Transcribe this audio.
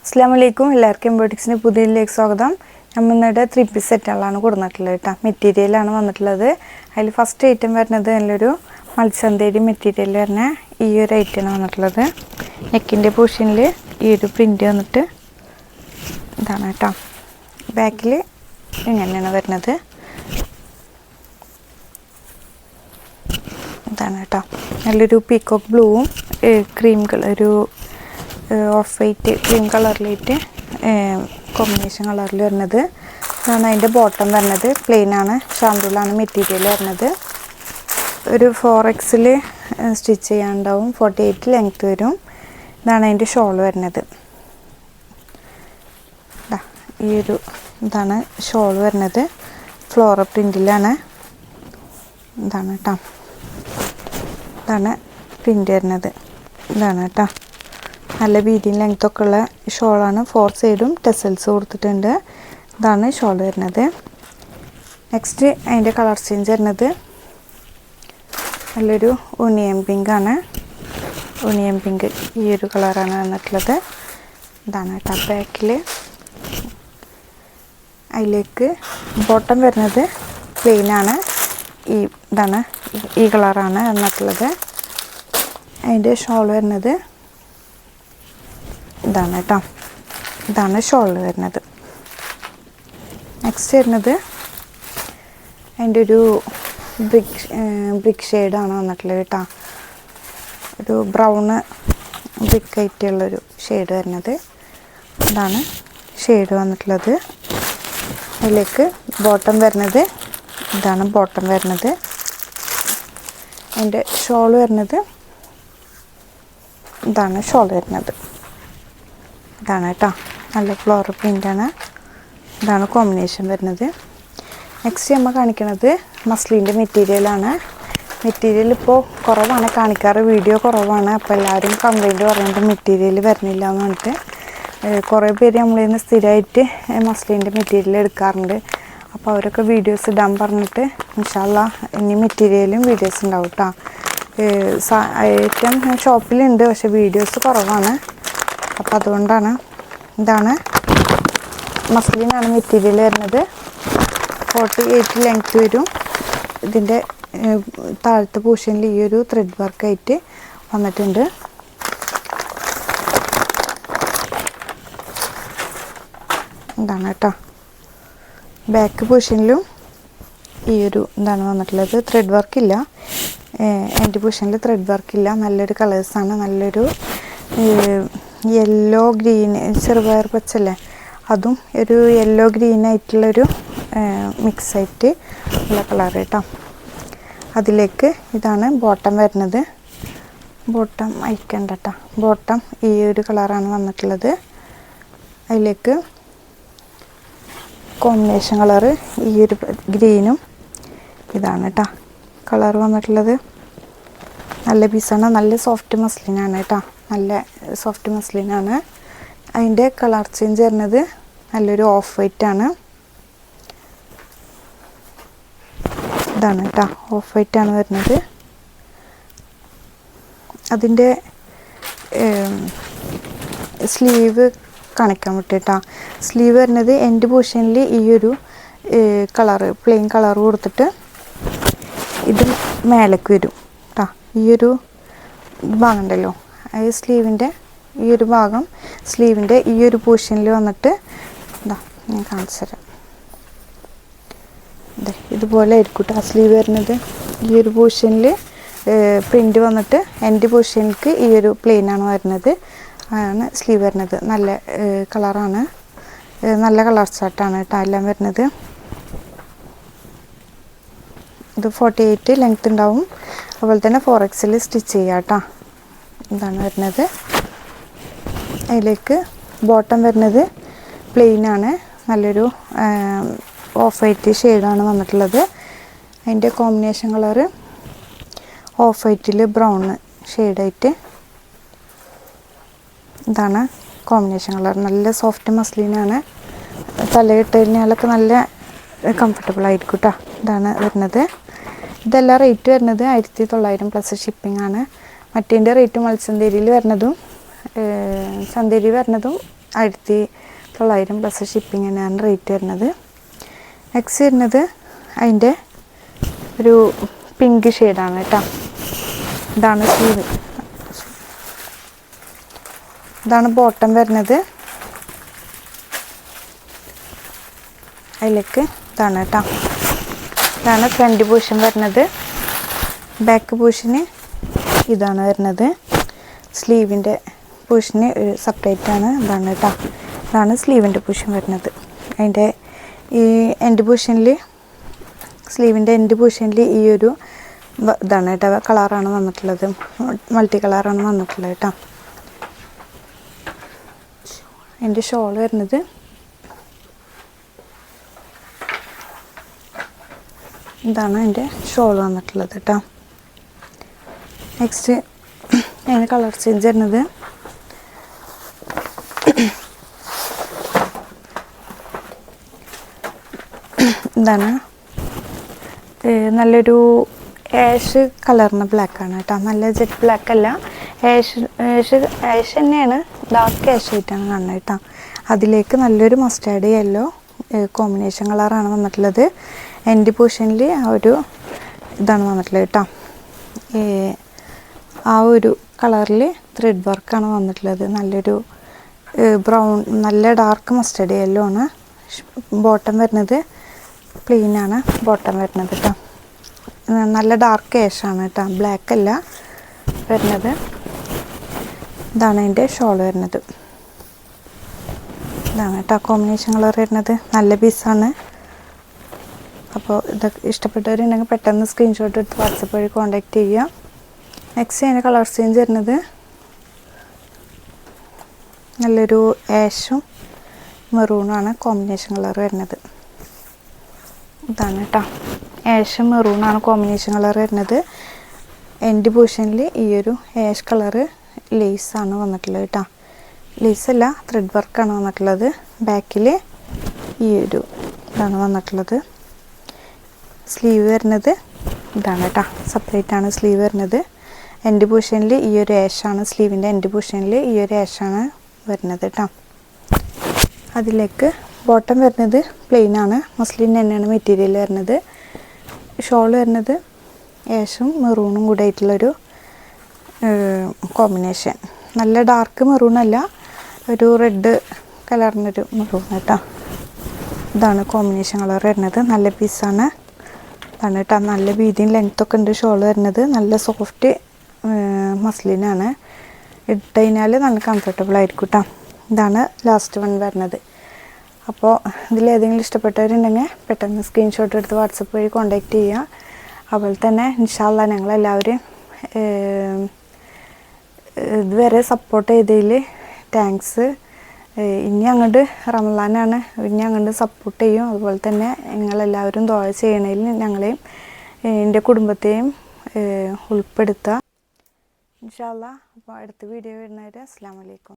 അസ്സലാമലൈക്കും എല്ലാവർക്കും എംബോട്ടിക്സിൻ്റെ പുതിയതിലേക്ക് സ്വാഗതം. നമ്മൾ ഇന്നിവിടെ 3 പീസ് സെറ്റുകളാണ് കൊടുത്തിട്ടുള്ളത് കേട്ടോ. മെറ്റീരിയലാണ് വന്നിട്ടുള്ളത്. അതിൽ ഫസ്റ്റ് ഐറ്റം വരുന്നത് നല്ലൊരു മത്സ്യന്തേരി മെറ്റീരിയൽ വരുന്ന ഈ ഒരു ഐറ്റമാണ് വന്നിട്ടുള്ളത്. നെക്കിൻ്റെ പോർഷനിൽ ഈ ഒരു പ്രിൻ്റ് വന്നിട്ട് ഇതാണ് കേട്ടോ. ബാക്കിൽ ഇങ്ങനെയാണ് വരുന്നത്. ഇതാണ് കേട്ടോ. നല്ലൊരു പീക്കോക്ക് ബ്ലൂവും ക്രീം കളർ ഒരു ഓഫ് വൈറ്റ് ക്രീം കളറിലായിട്ട് കോമ്പിനേഷൻ കളറിൽ വരുന്നത് ഇതാണ്. അതിൻ്റെ ബോട്ടം വരുന്നത് പ്ലെയിനാണ്. ഷാമ്പൂലാണ് മെറ്റീരിയൽ വരുന്നത്. ഒരു 4X സ്റ്റിച്ച് ചെയ്യാനുണ്ടാവും. 48 ലെങ്ത്ത് വരും. ഇതാണ് അതിൻ്റെ ഷോൾ വരുന്നത്. ഇതാണ് ഷോൾ വരുന്നത്. ഫ്ലോറൽ പ്രിൻറ്റിലാണ്. ഇതാണ് കേട്ടോ. ഇതാണ് പ്രിൻ്റ് വരുന്നത്. ഇതാണ് കേട്ടോ. നല്ല വീതിയും ലെങ്ത്തൊക്കെ ഉള്ള ഷോളാണ്. 4 സൈഡും ടെസൽസ് കൊടുത്തിട്ടുണ്ട്. ഇതാണ് ഷോൾ വരുന്നത്. നെക്സ്റ്റ് അതിൻ്റെ കളർ ചേഞ്ച് വരുന്നത് നല്ലൊരു ഒണിയൻ പിങ്ക് ആണ്. ഒണിയൻ പിങ്ക് ഈ ഒരു കളറാണ് വന്നിട്ടുള്ളത്. ഇതാണ് കേട്ടോ. ബാക്കിൽ അതിലേക്ക് ബോട്ടം വരുന്നത് പ്ലെയിനാണ്. ഇതാണ് ഈ കളറാണ് വന്നിട്ടുള്ളത്. അതിൻ്റെ ഷോൾ വരുന്നത് ഇതാണ് കേട്ടോ. ഇതാണ് ഷോൾ വരുന്നത്. നെക്സ്റ്റ് വരുന്നത് അതിൻ്റെ ഒരു ബ്രിക്ക് ഷെയ്ഡാണ് വന്നിട്ടുള്ളത് കേട്ടോ. ഒരു ബ്രൗണ് ബ്രിക്ക് ആയിട്ടുള്ളൊരു ഷെയ്ഡ് വരുന്നത്. ഇതാണ് ഷെയ്ഡ് വന്നിട്ടുള്ളത്. അതിലേക്ക് ബോട്ടം വരുന്നത് ഇതാണ് ബോട്ടം വരുന്നത്. അതിൻ്റെ ഷോൾ വരുന്നത് ഇതാണ് ഷോൾ വരുന്നത്. ഇതാണ് കേട്ടോ. നല്ല ഫ്ലോറൽ പ്രിൻ്റാണ്. ഇതാണ് കോമ്പിനേഷൻ വരുന്നത്. നെക്സ്റ്റ് നമ്മൾ കാണിക്കുന്നത് മസ്ലിൻ്റെ മെറ്റീരിയലാണ്. മെറ്റീരിയൽ ഇപ്പോൾ കുറവാണ് കാണിക്കാറ്. വീഡിയോ കുറവാണ്. അപ്പോൾ എല്ലാവരും കംപ്ലൈൻറ്റ് പറയുന്നത് മെറ്റീരിയൽ വരുന്നില്ല എന്ന് പറഞ്ഞിട്ട് കുറേ പേര് നമ്മളിൽ നിന്ന് സ്ഥിരമായിട്ട് മസ്ലിൻ്റെ മെറ്റീരിയൽ എടുക്കാറുണ്ട്. അപ്പോൾ അവരൊക്കെ വീഡിയോസ് ഇടാൻ പറഞ്ഞിട്ട് ഇൻഷാ അല്ലാഹ് ഇനി മെറ്റീരിയലും വീഡിയോസ് ഉണ്ടാവും കേട്ടോ. ഐറ്റം ഷോപ്പിലുണ്ട്, പക്ഷേ വീഡിയോസ് കുറവാണ്. അപ്പോൾ അതുകൊണ്ടാണ്. ഇതാണ് മസ്ലിനാണ് മെറ്റീരിയൽ വരുന്നത്. 48 ലെങ്ത്ത് വരും. ഇതിൻ്റെ താഴത്തെ പോർഷനിൽ ഈ ഒരു ത്രെഡ് വർക്കായിട്ട് വന്നിട്ടുണ്ട്. ഇതാണ് കേട്ടോ. ബാക്ക് പോർഷനിലും ഈ ഒരു ഇതാണ് വന്നിട്ടുള്ളത്. ത്രെഡ് വർക്കില്ല. എൻ്റെ പോർഷനിൽ ത്രെഡ് വർക്കില്ല. നല്ലൊരു കളേഴ്സാണ്. നല്ലൊരു യെല്ലോ ഗ്രീൻ ചെറുപയർ പച്ചല്ലേ, അതും ഒരു യെല്ലോ ഗ്രീൻ ആയിട്ടുള്ളൊരു മിക്സായിട്ട് ഉള്ള കളർ കേട്ടോ. അതിലേക്ക് ഇതാണ് ബോട്ടം വരുന്നത്. ബോട്ടം അയക്കണ്ട കേട്ടോ. ബോട്ടം ഈ ഒരു കളറാണ് വന്നിട്ടുള്ളത്. അതിലേക്ക് കോമ്പിനേഷൻ കളറ് ഈ ഒരു ഗ്രീനും ഇതാണ് കേട്ടോ കളർ വന്നിട്ടുള്ളത്. നല്ല പീസാണ്. നല്ല സോഫ്റ്റ് മസ്ലിനാണ് കേട്ടോ. നല്ല സോഫ്റ്റ് മസ്ലിനാണ്. അതിൻ്റെ കളർ ചേഞ്ച് വരുന്നത് നല്ലൊരു ഓഫ് വൈറ്റ് ആണ്. ഇതാണ് കേട്ടോ. ഓഫ് വൈറ്റ് ആണ് വരുന്നത്. അതിൻ്റെ സ്ലീവ് കാണിക്കാൻ പറ്റും. സ്ലീവ് വരുന്നത് എൻ്റെ പോർഷനിൽ ഈ ഒരു കളറ് പ്ലെയിൻ കളർ കൊടുത്തിട്ട് ഇത് മേലേക്ക് വരും കേട്ടോ. ഈ ഒരു ഭാഗം ഉണ്ടല്ലോ, അത് സ്ലീവിൻ്റെ ഈ ഒരു ഭാഗം സ്ലീവിൻ്റെ ഈ ഒരു പോർഷനിൽ വന്നിട്ട് ഞാൻ കാണിച്ചു തരാം. ഇതുപോലെ ആയിരിക്കും കേട്ടോ സ്ലീവ് വരുന്നത്. ഈ ഒരു പോർഷനിൽ പ്രിൻ്റ് വന്നിട്ട് എൻ്റെ പോർഷനിലേക്ക് ഈ ഒരു പ്ലെയിനാണ് വരുന്നത്. ആണ് സ്ലീവ് വരുന്നത്. നല്ല കളറാണ്. നല്ല കളർ ചാർട്ടാണ് കേട്ടോ എല്ലാം വരുന്നത്. ഇത് 48 ലെങ്ത്ത് ഉണ്ടാവും. അതുപോലെ തന്നെ 4X സ്റ്റിച്ച് ചെയ്യാം കേട്ടോ. ഇതാണ് വരുന്നത്. അതിലേക്ക് ബോട്ടം വരുന്നത് പ്ലെയിനാണ്. നല്ലൊരു ഓഫ് വൈറ്റ് ഷെയ്ഡാണ് വന്നിട്ടുള്ളത്. അതിൻ്റെ കോമ്പിനേഷൻ കളറ് ഓഫ് വൈറ്റിൽ ബ്രൗൺ ഷെയ്ഡായിട്ട് ഇതാണ് കോമ്പിനേഷൻ കളർ. നല്ല സോഫ്റ്റ് മസ്ലിനാണ്. തലയിട്ട് കഴിഞ്ഞാലൊക്കെ നല്ല കംഫർട്ടബിൾ ആയിരിക്കും കേട്ടോ. ഇതാണ് വരുന്നത്. ഇതെല്ലാം റേറ്റ് വരുന്നത് 1900 പ്ലസ് ഷിപ്പിംഗ് ആണ്. മറ്റേൻ്റെ റേറ്റ് മത്സ്യന്തേരിയിൽ വരുന്നതും ചന്തേരി വരുന്നതും 1900 പ്ലസ് ഷിപ്പിംഗ് തന്നെയാണ് റേറ്റ് വരുന്നത്. നെക്സ്റ്റ് വരുന്നത് അതിൻ്റെ ഒരു പിങ്ക് ഷെയ്ഡാണ് കേട്ടോ. ഇതാണ് സ്ലീവ്. ഇതാണ് ബോട്ടം വരുന്നത്. അതിലേക്ക് ഇതാണ് കേട്ടോ. ഇതാണ് ഫ്രണ്ട് പോർഷൻ വരുന്നത്. ബാക്ക് പോർഷന് ഇതാണ് വരുന്നത്. സ്ലീവിൻ്റെ പോർഷന് സെപ്പറേറ്റ് ആണ്. ഇതാണ് കേട്ടോ. ഇതാണ് സ്ലീവിൻ്റെ പോർഷൻ വരുന്നത്. അതിൻ്റെ ഈ എൻഡ് പോർഷനിൽ, സ്ലീവിൻ്റെ എൻഡ് പോർഷനിൽ ഈ ഒരു ഇതാണ് കേട്ടോ, കളറാണ് വന്നിട്ടുള്ളത്. മൾട്ടി കളറാണ് വന്നിട്ടുള്ളത് കേട്ടോ. എൻ്റെ ഷോൾ വരുന്നത് ഇതാണ് എൻ്റെ ഷോൾ വന്നിട്ടുള്ളത് കേട്ടോ. നെക്സ്റ്റ് അതിന് കളർ ചേഞ്ച് വരുന്നത് എന്താണ്, നല്ലൊരു ആഷ് കളറിന് ബ്ലാക്കാണ് കേട്ടോ. നല്ല ജെറ്റ് ബ്ലാക്ക് അല്ല, ആഷ് തന്നെയാണ്, ഡാർക്ക് ആഷ് ആയിട്ടാണ് കാണുന്നത് കേട്ടോ. അതിലേക്ക് നല്ലൊരു മസ്റ്റാർഡ് യെല്ലോ കോമ്പിനേഷൻ കളറാണ് വന്നിട്ടുള്ളത്. എൻഡ് പോർഷനിൽ ആ ഒരു ഇതാണ് വന്നിട്ടുള്ളത് കേട്ടോ. ആ ഒരു കളറിൽ ത്രെഡ് വർക്കാണ് വന്നിട്ടുള്ളത്. നല്ലൊരു ബ്രൗൺ, നല്ല ഡാർക്ക് മസ്റ്റാർഡ് യെല്ലോ ആണ്. ബോട്ടം വരുന്നത് പ്ലെയിനാണ് ബോട്ടം വരുന്നത് കേട്ടോ. നല്ല ഡാർക്ക് ആഷാണ് കേട്ടോ, ബ്ലാക്ക് അല്ല വരുന്നത്. ഇതാണ് അതിൻ്റെ ഷോൾ വരുന്നത്. ഇതാണ് കേട്ടോ കോമ്പിനേഷൻ കളർ വരുന്നത്. നല്ല പീസാണ്. അപ്പോൾ ഇതൊക്കെ ഇഷ്ടപ്പെട്ടവരുണ്ടെങ്കിൽ പെട്ടെന്ന് സ്ക്രീൻഷോട്ട് എടുത്ത് വാട്സപ്പ് വഴി കോൺടാക്റ്റ് ചെയ്യുക. നെക്സ്റ്റ് അതിൻ്റെ കളർ ചേഞ്ച് വരുന്നത് നല്ലൊരു ആഷും മെറൂണാണ് കോമ്പിനേഷൻ കളർ വരുന്നത്. ഇതാണ് കേട്ടോ, ആഷും മെറൂണാണ് കോമ്പിനേഷൻ കളർ വരുന്നത്. എൻഡ് പോർഷനിൽ ഈ ഒരു ആഷ് കളറ് ലേസാണ് വന്നിട്ടുള്ളത് കേട്ടോ. ലേസല്ല, ത്രെഡ് വർക്കാണ് വന്നിട്ടുള്ളത്. ബാക്കിൽ ഈ ഒരു ഇതാണ് വന്നിട്ടുള്ളത്. സ്ലീവ് വരുന്നത് ഇതാണ് കേട്ടോ, സെപ്പറേറ്റ് ആണ് സ്ലീവ് വരുന്നത്. എൻഡ് പോർഷനിൽ ഈ ഒരു ആഷാണ്, സ്ലീവിൻ്റെ എൻഡ് പോർഷനിൽ ഈ ഒരു ആഷാണ് വരുന്നത് കേട്ടോ. അതിലേക്ക് ബോട്ടം വരുന്നത് പ്ലെയിൻ ആണ്, മസ്ലിൻ തന്നെയാണ് മെറ്റീരിയൽ വരുന്നത്. ഷോൾ വരുന്നത് ആഷും മെറൂണും കൂടെ ആയിട്ടുള്ളൊരു കോമ്പിനേഷൻ. നല്ല ഡാർക്ക് മെറൂണല്ല, ഒരു റെഡ് കളറിനൊരു മെറൂൺ കേട്ടോ. ഇതാണ് കോമ്പിനേഷൻ കളർ വരുന്നത്. നല്ല പീസാണ്. ഇതാണ് കേട്ടോ, നല്ല വീതിയും ലെങ്ത്തൊക്കെ ഉണ്ട് ഷോൾ വരുന്നത്. നല്ല സോഫ്റ്റ് മസ്ലിനാണ്. ഇട്ട് കഴിഞ്ഞാൽ നല്ല കംഫർട്ടബിൾ ആയിരിക്കും കേട്ടോ. ഇതാണ് ലാസ്റ്റ് വൺ വരുന്നത്. അപ്പോൾ ഇതിലേതെങ്കിലും ഇഷ്ടപ്പെട്ടവരുണ്ടെങ്കിൽ പെട്ടെന്ന് സ്ക്രീൻഷോട്ട് എടുത്ത് വാട്സപ്പ് വഴി കോൺടാക്റ്റ് ചെയ്യുക. അതുപോലെ തന്നെ ഇൻഷാ അല്ലാഹ് ഞങ്ങളെല്ലാവരും ഇതുവരെ സപ്പോർട്ട് ചെയ്തതിൽ താങ്ക്സ്. ഇനി അങ്ങോട്ട് റമളാനാണ്, ഇനി അങ്ങോട്ട് സപ്പോർട്ട് ചെയ്യും. അതുപോലെ തന്നെ നിങ്ങളെല്ലാവരും ദുആ ചെയ്യണതിൽ ഞങ്ങളെയും എൻ്റെ കുടുംബത്തെയും ഉൾപ്പെടുത്തുക ഇൻഷാ അല്ലാഹ്. അപ്പോൾ അടുത്ത വീഡിയോ വരുന്നവരെ അസ്സലാമു അലൈക്കും.